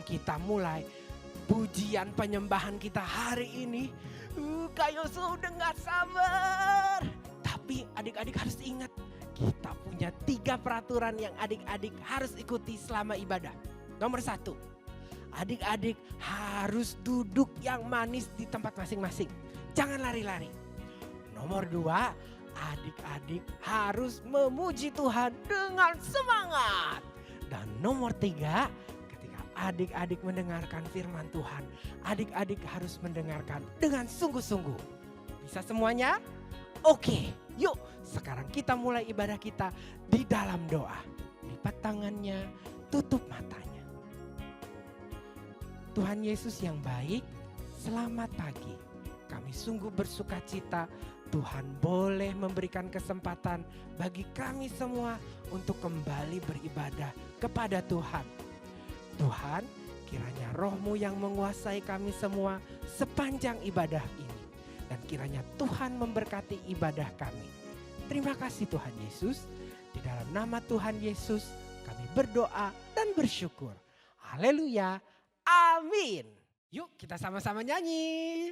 sebelum kita mulai pujian penyembahan kita hari ini, Kak Yosua udah gak sabar. Tapi adik-adik harus ingat, kita punya 3 peraturan yang adik-adik harus ikuti selama ibadah. Nomor 1, adik-adik harus duduk yang manis di tempat masing-masing. Jangan lari-lari. Nomor 2, adik-adik harus memuji Tuhan dengan semangat. Dan nomor 3, ketika adik-adik mendengarkan firman Tuhan, adik-adik harus mendengarkan dengan sungguh-sungguh. Bisa semuanya? Oke, yuk sekarang kita mulai ibadah kita di dalam doa. Lipat tangannya, tutup matanya. Tuhan Yesus yang baik, selamat pagi. Kami sungguh bersuka cita Tuhan boleh memberikan kesempatan bagi kami semua untuk kembali beribadah kepada Tuhan. Tuhan, kiranya Roh-Mu yang menguasai kami semua sepanjang ibadah ini. Dan kiranya Tuhan memberkati ibadah kami. Terima kasih Tuhan Yesus. Di dalam nama Tuhan Yesus kami berdoa dan bersyukur. Haleluya. Amin. Yuk kita sama-sama nyanyi.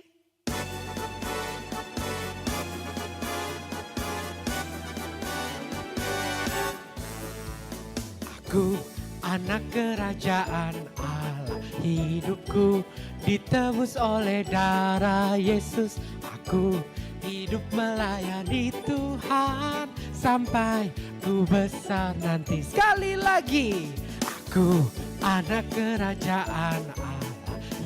Aku anak kerajaan Allah, hidupku ditebus oleh darah Yesus. Aku hidup melayani Tuhan sampai ku besar nanti. Sekali lagi, aku anak kerajaan Allah,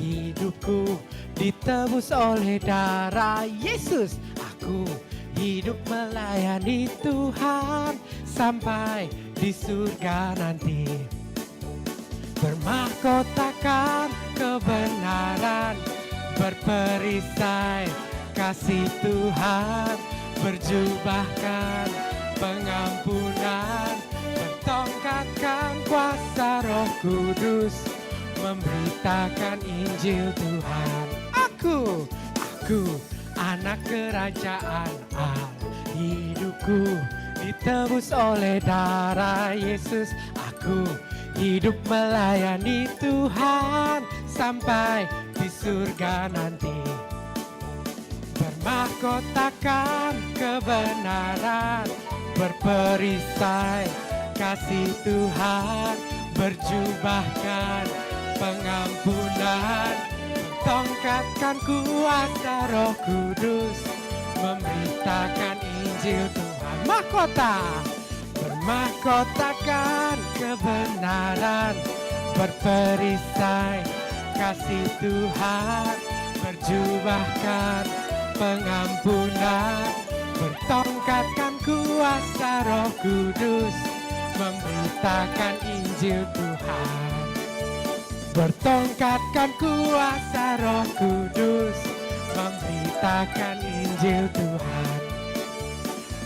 hidupku ditebus oleh darah Yesus. Aku hidup melayani Tuhan sampai di surga nanti. Bermahkotakan kebenaran, berperisai kasih Tuhan, berjubahkan pengampunan, bertongkatkan kuasa Roh Kudus, memberitakan Injil Tuhan. Aku anak kerajaan Allah, hidupku ditebus oleh darah Yesus. Aku hidup melayani Tuhan sampai di surga nanti. Bermahkotakan kebenaran, berperisai kasih Tuhan, berjubahkan pengampunan, bertongkatkan kuasa Roh Kudus, memberitakan Injil Tuhan. Mahkota, bermahkotakan kebenaran, berperisai kasih Tuhan, berjubahkan pengampunan, bertongkatkan kuasa Roh Kudus, memberitakan Injil Tuhan. Bertongkatkan kuasa Roh Kudus, memberitakan Injil Tuhan.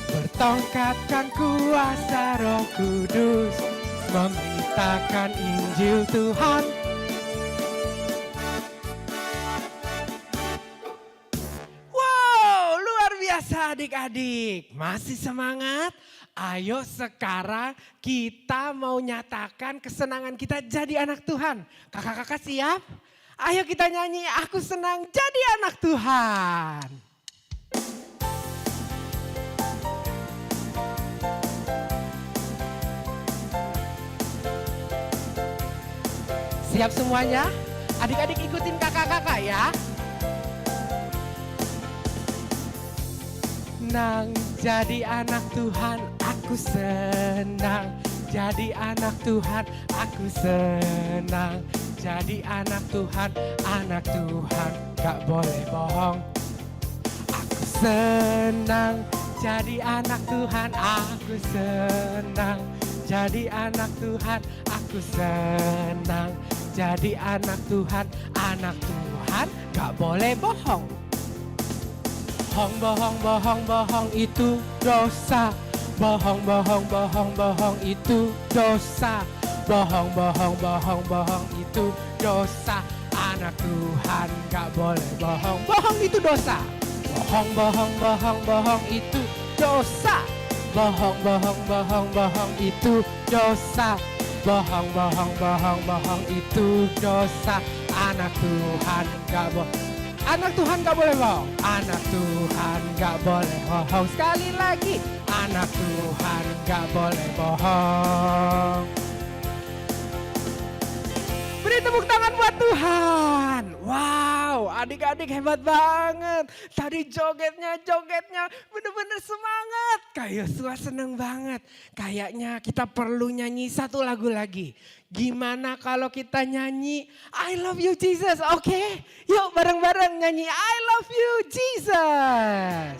Bertongkatkan kuasa Roh Kudus, memberitakan Injil Tuhan. Wow, luar biasa adik-adik. Masih semangat? Ayo sekarang kita mau nyatakan kesenangan kita jadi anak Tuhan. Kakak-kakak siap? Ayo kita nyanyi, aku senang jadi anak Tuhan. Siap semuanya? Adik-adik ikutin kakak-kakak ya. Senang jadi anak Tuhan, aku senang jadi anak Tuhan, aku senang jadi anak Tuhan, gak boleh bohong. Aku senang jadi anak Tuhan, aku senang jadi anak Tuhan, aku senang jadi anak Tuhan, gak boleh bohong. Bohong itu dosa. Bohong itu dosa. Bohong itu dosa. Anak Tuhan gak boleh bohong. Bohong itu dosa. Bohong itu dosa. Bohong itu dosa. Bohong, bohong, bohong, bohong itu dosa. Anak Tuhan gak bohong. Anak Tuhan gak boleh bohong. Anak Tuhan gak boleh bohong. Sekali lagi, anak Tuhan gak boleh bohong. Beri tepuk tangan buat Tuhan. Wow, adik-adik hebat banget. Tadi jogetnya bener-bener semangat. Kak Yosua seneng banget. Kayaknya kita perlu nyanyi satu lagu lagi. Gimana kalau kita nyanyi I Love You Jesus, oke? Yuk bareng-bareng nyanyi I Love You Jesus.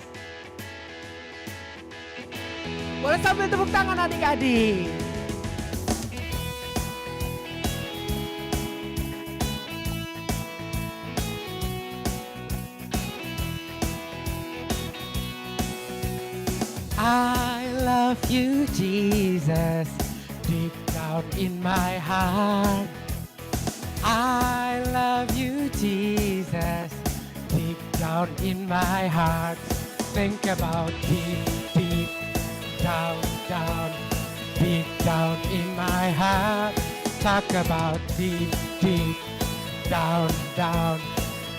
Boleh sambil tepuk tangan adik-adik. I love you, Jesus, deep down in my heart. I love you, Jesus, deep down in my heart. Think about deep, deep down, down, deep down in my heart. Talk about deep, deep down, down,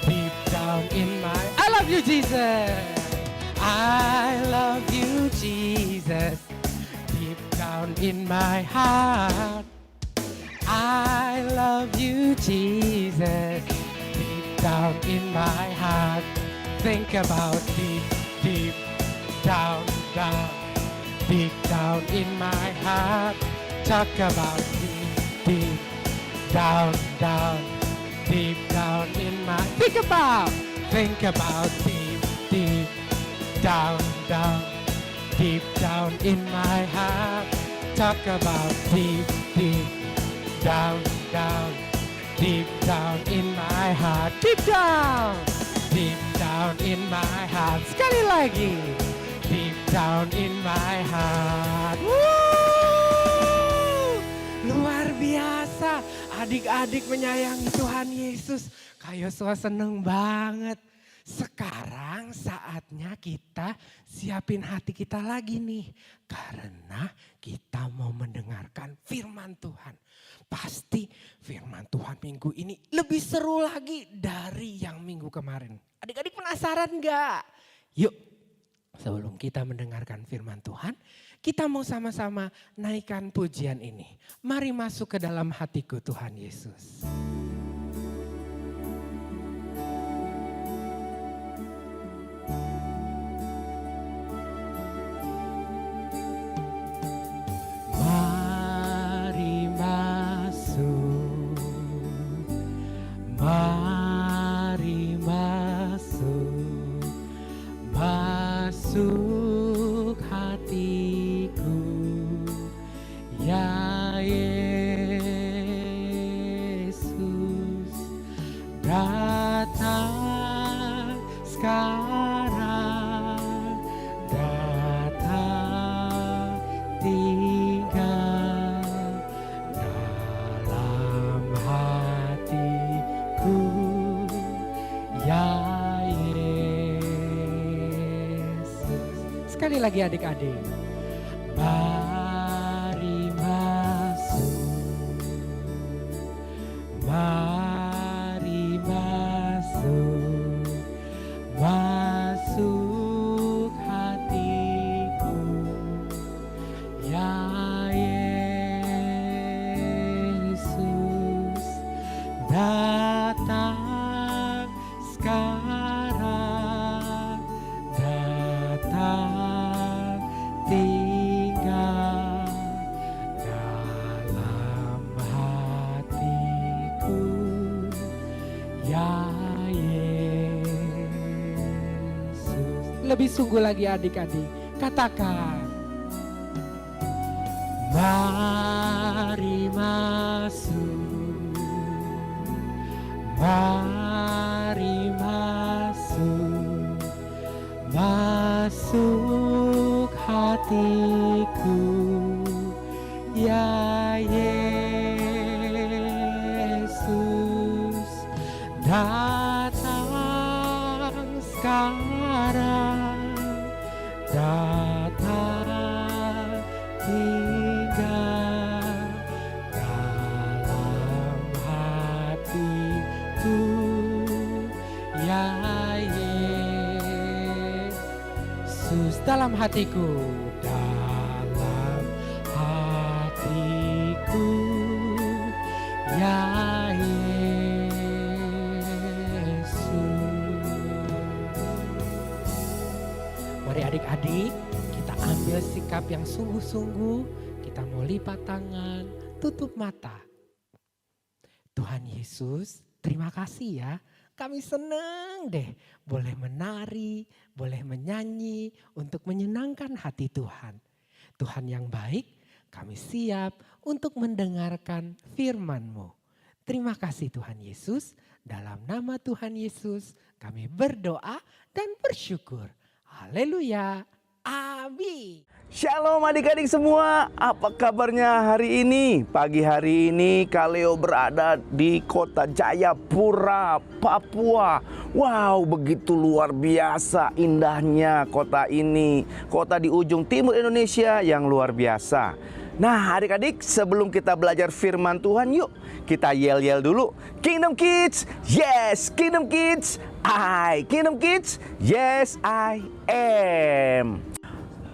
deep down in my. I love you, Jesus. I love you, Jesus, deep down in my heart. I love you, Jesus, deep down in my heart. Think about deep, deep down, down, deep down in my heart. Talk about deep, deep down, down, deep down in my. Think about deep, deep down, down, deep down in my heart. Talk about deep, deep down, down, deep down in my heart. Deep down in my heart. Sekali lagi, deep down in my heart. Woo! Luar biasa, adik-adik menyayangi Tuhan Yesus. Kak Yosua seneng banget. Sekarang saatnya kita siapin hati kita lagi nih. Karena kita mau mendengarkan firman Tuhan. Pasti firman Tuhan minggu ini lebih seru lagi dari yang minggu kemarin. Adik-adik penasaran gak? Yuk, sebelum kita mendengarkan firman Tuhan, kita mau sama-sama naikkan pujian ini. Mari masuk ke dalam hatiku Tuhan Yesus. Mari masuk, masuk hatiku, ya Yesus, datang sekarang, datang tinggal dalam hatiku, ya Yesus. Sekali lagi adik-adik. Mari masuk, mari masuk, masuk hatiku, ya Yesus, datang sekarang, datang tinggal dalam hatiku, ya Yesus. Lebih sungguh lagi adik-adik, katakan. Mari masuk, mari masuk, masuk hatiku, ya Yesus, datang sekarang, datang tinggal Yesus dalam hatiku, dalam hatiku, ya Yesus. Mari adik-adik, kita ambil sikap yang sungguh-sungguh. Kita mau lipat tangan, tutup mata. Tuhan Yesus, terima kasih ya. Kami senang deh boleh menari, boleh menyanyi untuk menyenangkan hati Tuhan. Tuhan yang baik, kami siap untuk mendengarkan firman-Mu. Terima kasih Tuhan Yesus, dalam nama Tuhan Yesus kami berdoa dan bersyukur. Haleluya, amin. Shalom adik-adik semua, apa kabarnya hari ini? Pagi hari ini Kaleo berada di kota Jayapura, Papua. Wow, begitu luar biasa indahnya kota ini. Kota di ujung timur Indonesia yang luar biasa. Nah adik-adik, sebelum kita belajar firman Tuhan, yuk kita yel-yel dulu. Kingdom Kids, yes, Kingdom Kids, Kingdom Kids, yes I am.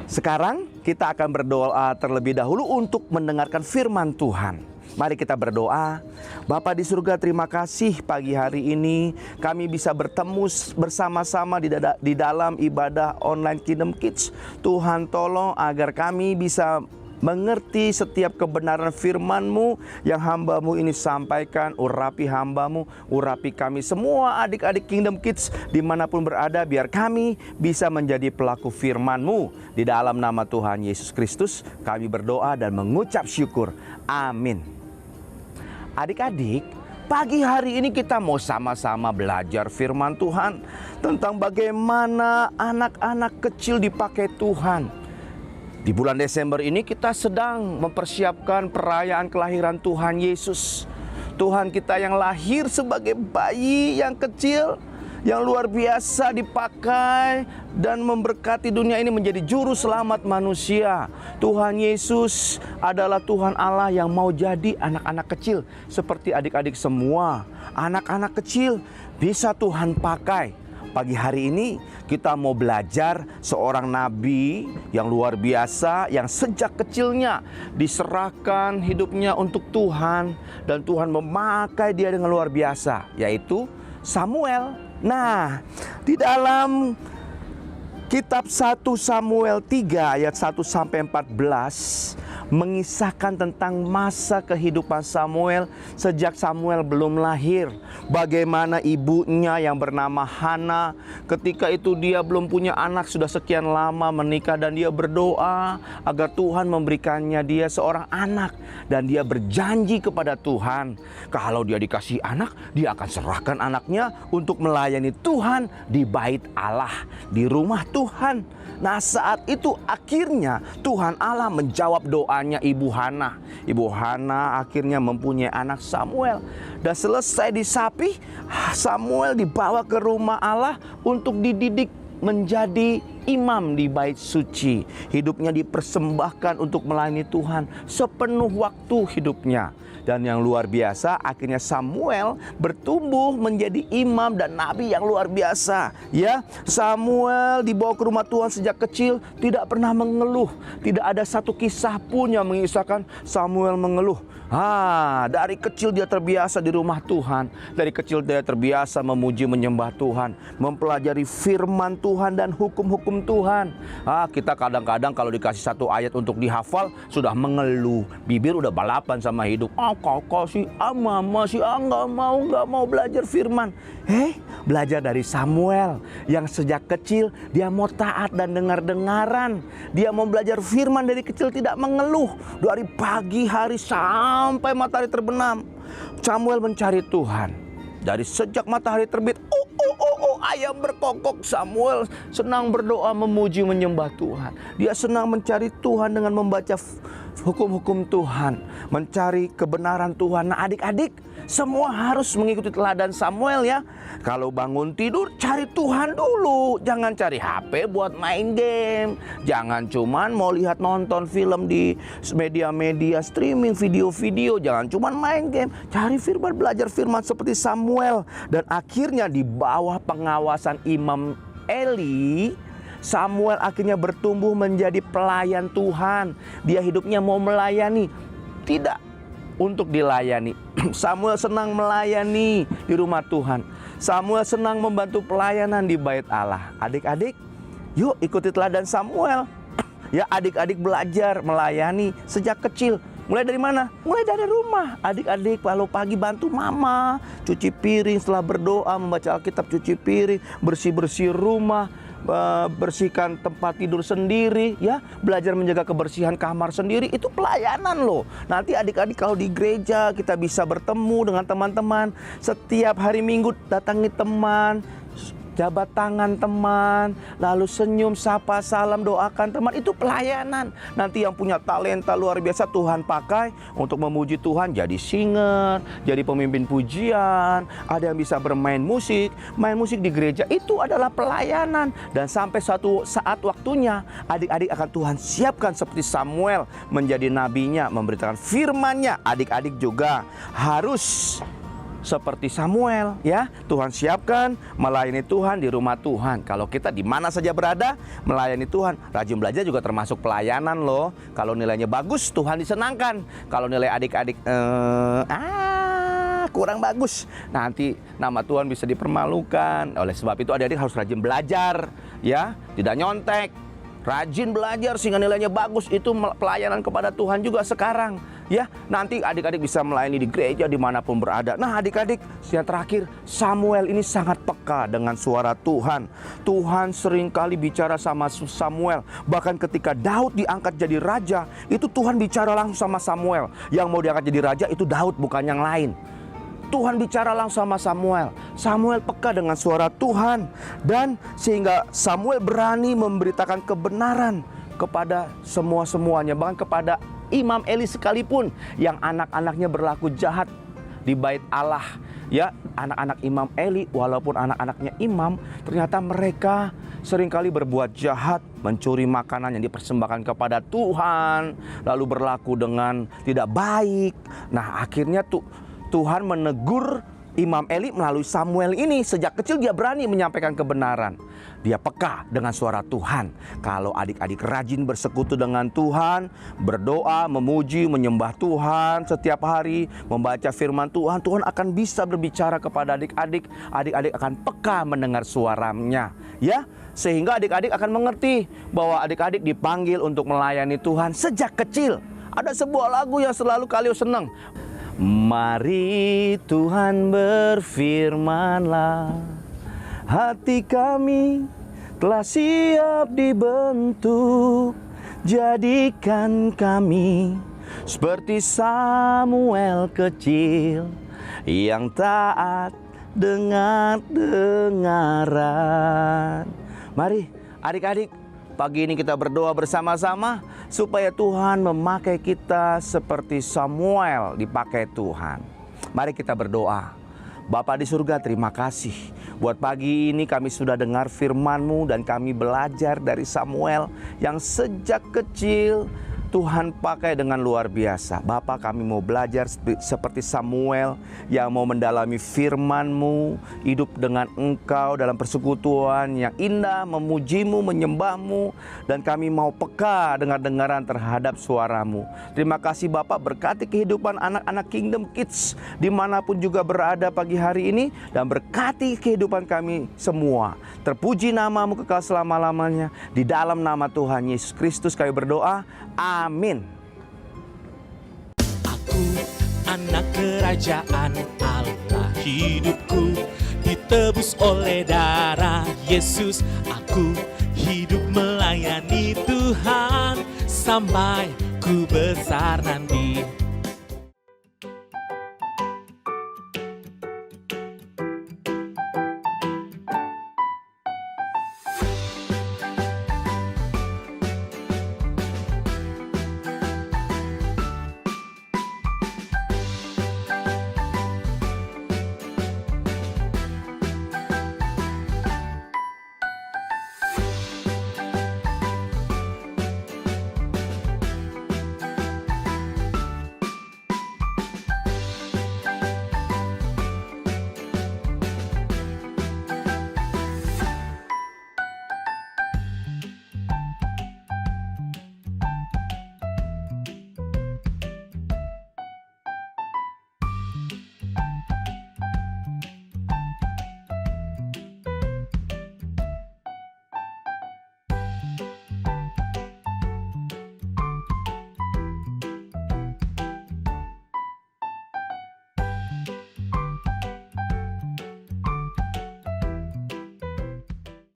Sekarang kita akan berdoa terlebih dahulu untuk mendengarkan firman Tuhan. Mari kita berdoa. Bapa di surga, terima kasih pagi hari ini kami bisa bertemu bersama-sama di dalam ibadah online Kingdom Kids. Tuhan tolong agar kami bisa mengerti setiap kebenaran firman-Mu yang hamba-Mu ini sampaikan. Urapi hamba-Mu, urapi kami semua adik-adik Kingdom Kids dimanapun berada, biar kami bisa menjadi pelaku firman-Mu. Di dalam nama Tuhan Yesus Kristus kami berdoa dan mengucap syukur. Amin. Adik-adik, pagi hari ini kita mau sama-sama belajar firman Tuhan tentang bagaimana anak-anak kecil dipakai Tuhan. Di bulan Desember ini kita sedang mempersiapkan perayaan kelahiran Tuhan Yesus. Tuhan kita yang lahir sebagai bayi yang kecil, yang luar biasa dipakai dan memberkati dunia ini menjadi juru selamat manusia. Tuhan Yesus adalah Tuhan Allah yang mau jadi anak-anak kecil seperti adik-adik semua. Anak-anak kecil bisa Tuhan pakai. Pagi hari ini kita mau belajar seorang nabi yang luar biasa, yang sejak kecilnya diserahkan hidupnya untuk Tuhan, dan Tuhan memakai dia dengan luar biasa, yaitu Samuel. Nah, di dalam kitab 1 Samuel 3 ayat 1 sampai 14 mengisahkan tentang masa kehidupan Samuel sejak Samuel belum lahir. Bagaimana ibunya yang bernama Hana, ketika itu dia belum punya anak, sudah sekian lama menikah, dan dia berdoa agar Tuhan memberikannya dia seorang anak. Dan dia berjanji kepada Tuhan, kalau dia dikasih anak, dia akan serahkan anaknya untuk melayani Tuhan di bait Allah, di rumah Tuhan. Nah, saat itu akhirnya Tuhan Allah menjawab doanya Ibu Hana. Ibu Hana akhirnya mempunyai anak Samuel. Dan selesai disapi, Samuel dibawa ke rumah Allah untuk dididik menjadi imam di bait suci. Hidupnya dipersembahkan untuk melayani Tuhan sepenuh waktu hidupnya. Dan yang luar biasa, akhirnya Samuel bertumbuh menjadi imam dan nabi yang luar biasa. Ya, Samuel dibawa ke rumah Tuhan sejak kecil, tidak pernah mengeluh. Tidak ada satu kisah pun yang mengisahkan Samuel mengeluh. Dari kecil dia terbiasa di rumah Tuhan. Dari kecil dia terbiasa memuji menyembah Tuhan, mempelajari firman Tuhan dan hukum-hukum Tuhan. Kita kadang-kadang kalau dikasih satu ayat untuk dihafal sudah mengeluh, bibir udah balapan sama hidup. Kakak sih, mama sih, nggak mau belajar firman. Belajar dari Samuel yang sejak kecil dia mau taat dan dengar-dengaran. Dia mau belajar firman dari kecil, tidak mengeluh. Dari pagi hari sampai matahari terbenam, Samuel mencari Tuhan. Dari sejak matahari terbit, ayam berkokok, Samuel senang berdoa, memuji, menyembah Tuhan. Dia senang mencari Tuhan dengan membaca hukum-hukum Tuhan, mencari kebenaran Tuhan. Nah, adik-adik semua harus mengikuti teladan Samuel ya. Kalau bangun tidur, cari Tuhan dulu. Jangan cari HP buat main game. Jangan cuman mau lihat nonton film di media-media streaming, video-video. Jangan cuman main game. Cari firman, belajar firman seperti Samuel. Dan akhirnya di bawah pengawasan Imam Eli, Samuel akhirnya bertumbuh menjadi pelayan Tuhan. Dia hidupnya mau melayani, tidak untuk dilayani. Samuel senang melayani di rumah Tuhan. Samuel senang membantu pelayanan di bait Allah. Adik-adik, yuk ikuti teladan Samuel. Ya, adik-adik belajar melayani sejak kecil. Mulai dari mana? Mulai dari rumah. Adik-adik kalau pagi bantu mama cuci piring, setelah berdoa membaca Alkitab, cuci piring, bersih-bersih rumah, bersihkan tempat tidur sendiri, ya, belajar menjaga kebersihan kamar sendiri. Itu pelayanan loh. Nanti adik-adik kalau di gereja kita bisa bertemu dengan teman-teman. Setiap hari Minggu datangi teman, jabat tangan teman, lalu senyum, sapa, salam, doakan teman. Itu pelayanan. Nanti yang punya talenta luar biasa Tuhan pakai untuk memuji Tuhan, jadi singer, jadi pemimpin pujian. Ada yang bisa bermain musik, main musik di gereja. Itu adalah pelayanan. Dan sampai suatu saat waktunya adik-adik akan Tuhan siapkan seperti Samuel menjadi nabinya, memberitakan firman-Nya. Adik-adik juga harus seperti Samuel, ya. Tuhan siapkan melayani Tuhan di rumah Tuhan. Kalau kita di mana saja berada melayani Tuhan, rajin belajar juga termasuk pelayanan loh. Kalau nilainya bagus, Tuhan disenangkan. Kalau nilai adik-adik kurang bagus, nanti nama Tuhan bisa dipermalukan. Oleh sebab itu adik-adik harus rajin belajar, ya, tidak nyontek. Rajin belajar sehingga nilainya bagus. Itu pelayanan kepada Tuhan juga sekarang, ya. Nanti adik-adik bisa melayani di gereja dimanapun berada. Nah adik-adik, yang terakhir, Samuel ini sangat peka dengan suara Tuhan. Tuhan seringkali bicara sama Samuel. Bahkan ketika Daud diangkat jadi raja, itu Tuhan bicara langsung sama Samuel. Yang mau diangkat jadi raja itu Daud, bukan yang lain. Tuhan bicara langsung sama Samuel. Samuel peka dengan suara Tuhan. Dan sehingga Samuel berani memberitakan kebenaran kepada semuanya. Bahkan kepada Imam Eli sekalipun yang anak-anaknya berlaku jahat di bait Allah. Ya, anak-anak Imam Eli, walaupun anak-anaknya imam, ternyata mereka seringkali berbuat jahat, mencuri makanan yang dipersembahkan kepada Tuhan, lalu berlaku dengan tidak baik. Nah akhirnya Tuhan menegur Imam Eli melalui Samuel ini. Sejak kecil dia berani menyampaikan kebenaran. Dia peka dengan suara Tuhan. Kalau adik-adik rajin bersekutu dengan Tuhan, berdoa, memuji, menyembah Tuhan setiap hari, membaca firman Tuhan, Tuhan akan bisa berbicara kepada adik-adik. Adik-adik akan peka mendengar suaranya, ya. Sehingga adik-adik akan mengerti bahwa adik-adik dipanggil untuk melayani Tuhan sejak kecil. Ada sebuah lagu yang selalu kalian senang. Mari Tuhan berfirmanlah, hati kami telah siap dibentuk. Jadikan kami seperti Samuel kecil yang taat dengar dengaran. Mari adik-adik, pagi ini kita berdoa bersama-sama supaya Tuhan memakai kita seperti Samuel dipakai Tuhan. Mari kita berdoa. Bapa di surga, terima kasih buat pagi ini kami sudah dengar firman-Mu dan kami belajar dari Samuel yang sejak kecil Tuhan pakai dengan luar biasa. Bapa, kami mau belajar seperti Samuel yang mau mendalami firman-Mu, hidup dengan Engkau dalam persekutuan yang indah, memuji-Mu, menyembah-Mu, dan kami mau peka dengar-dengaran terhadap suara-Mu. Terima kasih Bapa, berkati kehidupan anak-anak Kingdom Kids dimanapun juga berada pagi hari ini, dan berkati kehidupan kami semua. Terpuji nama-Mu kekal selama-lamanya. Di dalam nama Tuhan Yesus Kristus kami berdoa. Amin. Aku anak kerajaan Allah, hidupku ditebus oleh darah Yesus. Aku hidup melayani Tuhan sampai ku besar nanti.